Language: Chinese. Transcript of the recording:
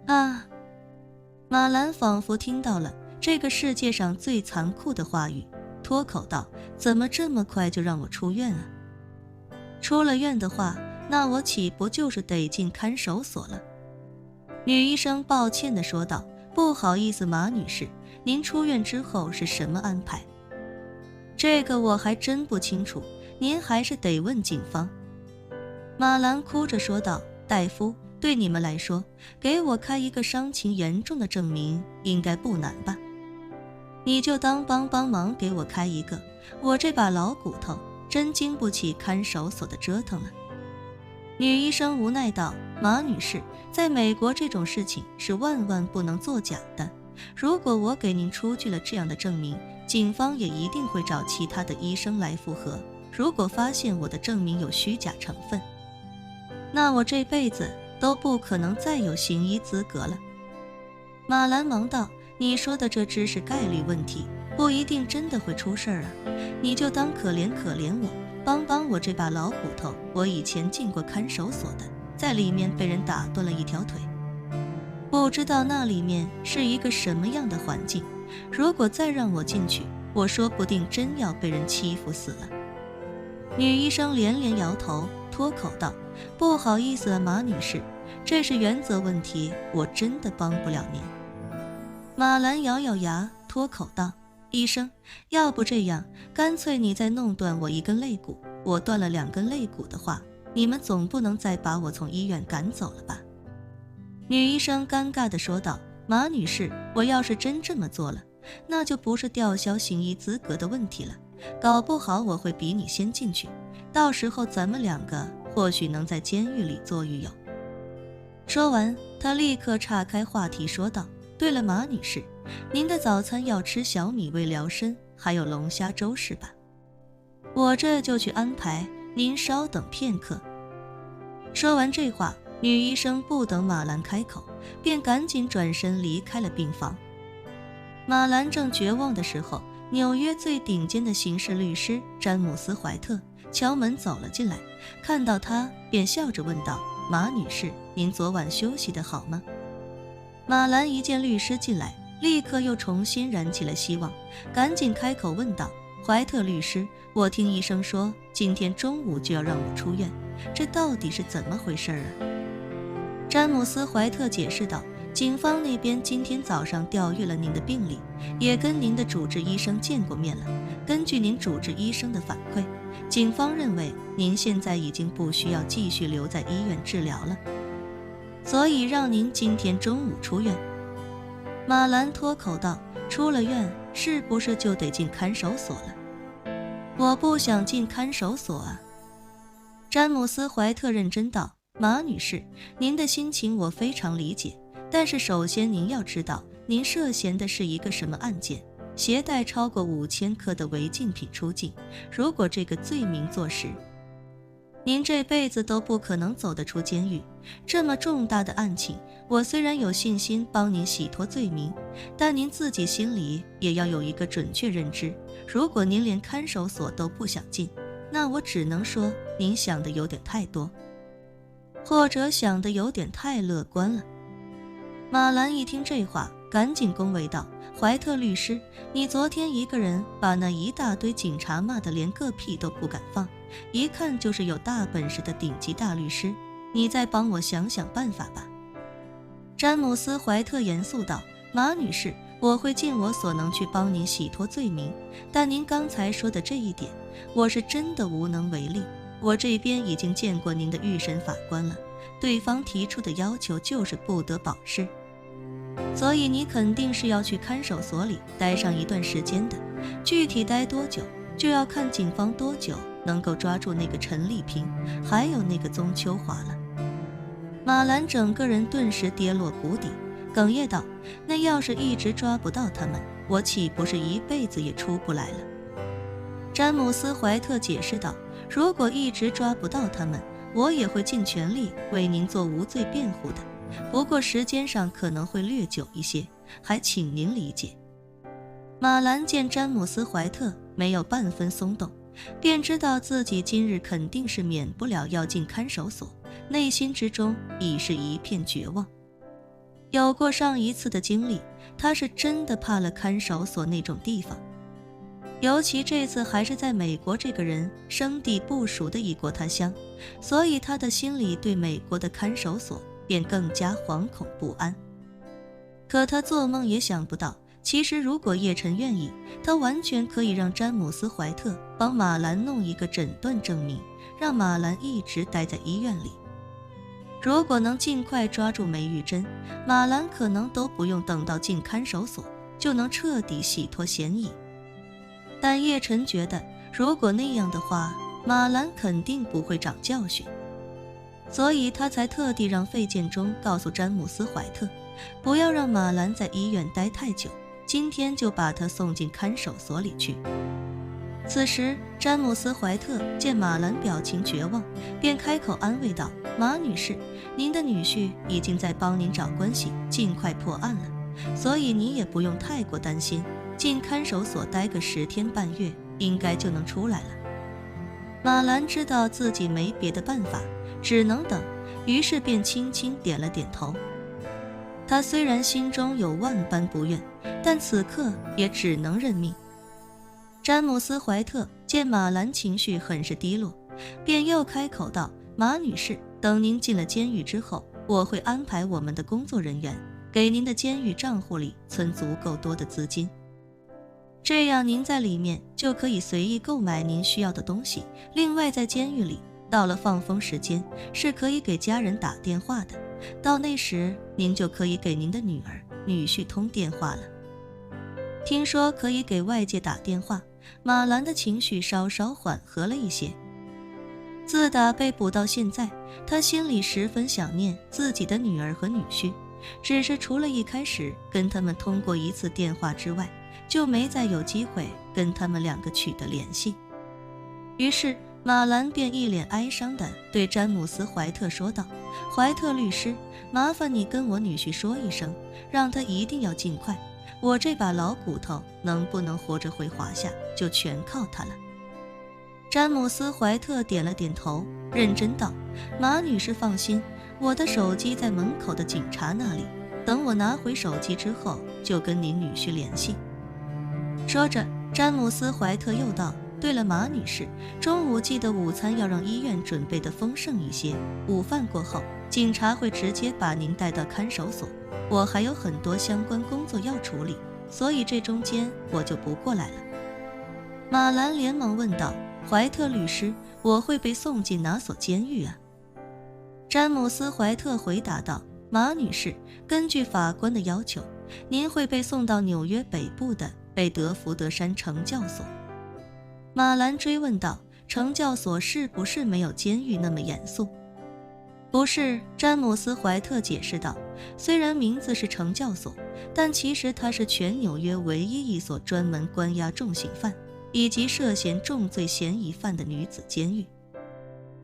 啊！马兰仿佛听到了这个世界上最残酷的话语，脱口道：怎么这么快就让我出院啊？出了院的话，那我岂不就是得进看守所了？女医生抱歉地说道：不好意思，马女士，您出院之后是什么安排？这个我还真不清楚，您还是得问警方。马兰哭着说道：大夫，对你们来说，给我开一个伤情严重的证明应该不难吧？你就当帮忙给我开一个，我这把老骨头真经不起看守所的折腾了。女医生无奈道：马女士，在美国这种事情是万万不能作假的，如果我给您出具了这样的证明，警方也一定会找其他的医生来复核，如果发现我的证明有虚假成分，那我这辈子都不可能再有行医资格了。马兰忙道：你说的这只是概率问题，不一定真的会出事啊，你就当可怜可怜我，帮我这把老骨头，我以前进过看守所的，在里面被人打断了一条腿，不知道那里面是一个什么样的环境，如果再让我进去，我说不定真要被人欺负死了。女医生连连摇头，脱口道：不好意思啊，马女士，这是原则问题，我真的帮不了您。马兰咬咬牙，脱口道：医生，要不这样，干脆你再弄断我一根肋骨，我断了2根肋骨的话，你们总不能再把我从医院赶走了吧？女医生尴尬地说道：马女士，我要是真这么做了，那就不是吊销行医资格的问题了，搞不好我会比你先进去，到时候咱们2个或许能在监狱里做狱友。说完，他立刻岔开话题说道：对了，马女士，您的早餐要吃小米味疗参，还有龙虾粥是吧？我这就去安排，您稍等片刻。说完这话，女医生不等马兰开口，便赶紧转身离开了病房。马兰正绝望的时候，纽约最顶尖的刑事律师詹姆斯·怀特敲门走了进来，看到他便笑着问道：马女士，您昨晚休息得好吗？马兰一见律师进来，立刻又重新燃起了希望，赶紧开口问道：怀特律师，我听医生说今天中午就要让我出院，这到底是怎么回事啊？詹姆斯·怀特解释道：警方那边今天早上调阅了您的病历，也跟您的主治医生见过面了，根据您主治医生的反馈，警方认为您现在已经不需要继续留在医院治疗了，所以让您今天中午出院。马兰脱口道：出了院是不是就得进看守所了？我不想进看守所啊。詹姆斯·怀特认真道：马女士，您的心情我非常理解，但是首先您要知道，您涉嫌的是一个什么案件，携带超过5000克的违禁品出境，如果这个罪名坐实，您这辈子都不可能走得出监狱。这么重大的案情，我虽然有信心帮您洗脱罪名，但您自己心里也要有一个准确认知，如果您连看守所都不想进，那我只能说您想的有点太多，或者想的有点太乐观了。马兰一听这话，赶紧恭维道：怀特律师，你昨天一个人把那一大堆警察骂得连个屁都不敢放，一看就是有大本事的顶级大律师，你再帮我想想办法吧。詹姆斯·怀特严肃道：马女士，我会尽我所能去帮您洗脱罪名，但您刚才说的这一点，我是真的无能为力。我这边已经见过您的预审法官了，对方提出的要求就是不得保释，所以你肯定是要去看守所里待上一段时间的，具体待多久就要看警方多久能够抓住那个陈丽萍还有那个宗秋华了。马兰整个人顿时跌落谷底，哽咽道：那要是一直抓不到他们，我岂不是一辈子也出不来了？詹姆斯·怀特解释道：如果一直抓不到他们，我也会尽全力为您做无罪辩护的，不过时间上可能会略久一些，还请您理解。马兰见詹姆斯·怀特没有半分松动，便知道自己今日肯定是免不了要进看守所，内心之中已是一片绝望。有过上一次的经历，他是真的怕了看守所那种地方。尤其这次还是在美国这个人生地不熟的异国他乡，所以他的心里对美国的看守所便更加惶恐不安。可他做梦也想不到，其实如果叶晨愿意，他完全可以让詹姆斯·怀特帮马兰弄一个诊断证明，让马兰一直待在医院里。如果能尽快抓住梅玉珍，马兰可能都不用等到进看守所，就能彻底洗脱嫌疑。但叶晨觉得，如果那样的话，马兰肯定不会长教训，所以他才特地让费建中告诉詹姆斯·怀特，不要让马兰在医院待太久，今天就把他送进看守所里去。此时，詹姆斯·怀特见马兰表情绝望，便开口安慰道：“马女士，您的女婿已经在帮您找关系，尽快破案了，所以你也不用太过担心。进看守所待个10天半月，应该就能出来了。”马兰知道自己没别的办法，只能等，于是便轻轻点了点头。他虽然心中有万般不愿，但此刻也只能认命。詹姆斯·怀特见马兰情绪很是低落，便又开口道：“马女士，等您进了监狱之后，我会安排我们的工作人员给您的监狱账户里存足够多的资金。这样您在里面就可以随意购买您需要的东西。另外在监狱里，到了放风时间是可以给家人打电话的，到那时您就可以给您的女儿、女婿通电话了。”听说可以给外界打电话，马兰的情绪稍稍缓和了一些。自打被捕到现在，他心里十分想念自己的女儿和女婿，只是除了一开始跟他们通过一次电话之外，就没再有机会跟他们2个取得联系。于是马兰便一脸哀伤地对詹姆斯·怀特说道：“怀特律师，麻烦你跟我女婿说一声，让他一定要尽快。我这把老骨头能不能活着回华夏，就全靠他了。”詹姆斯·怀特点了点头，认真道：“马女士放心，我的手机在门口的警察那里，等我拿回手机之后，就跟您女婿联系。”说着，詹姆斯·怀特又道：“对了，马女士，中午记得午餐要让医院准备的丰盛一些，午饭过后，警察会直接把您带到看守所。我还有很多相关工作要处理，所以这中间我就不过来了。”马兰连忙问道：“怀特律师，我会被送进哪所监狱啊？”詹姆斯·怀特回答道：“马女士，根据法官的要求，您会被送到纽约北部的贝德福德山惩教所。”马兰追问道：“惩教所是不是没有监狱那么严肃？”“不是。”詹姆斯·怀特解释道，“虽然名字是惩教所，但其实它是全纽约唯一一所专门关押重刑犯以及涉嫌重罪嫌疑犯的女子监狱。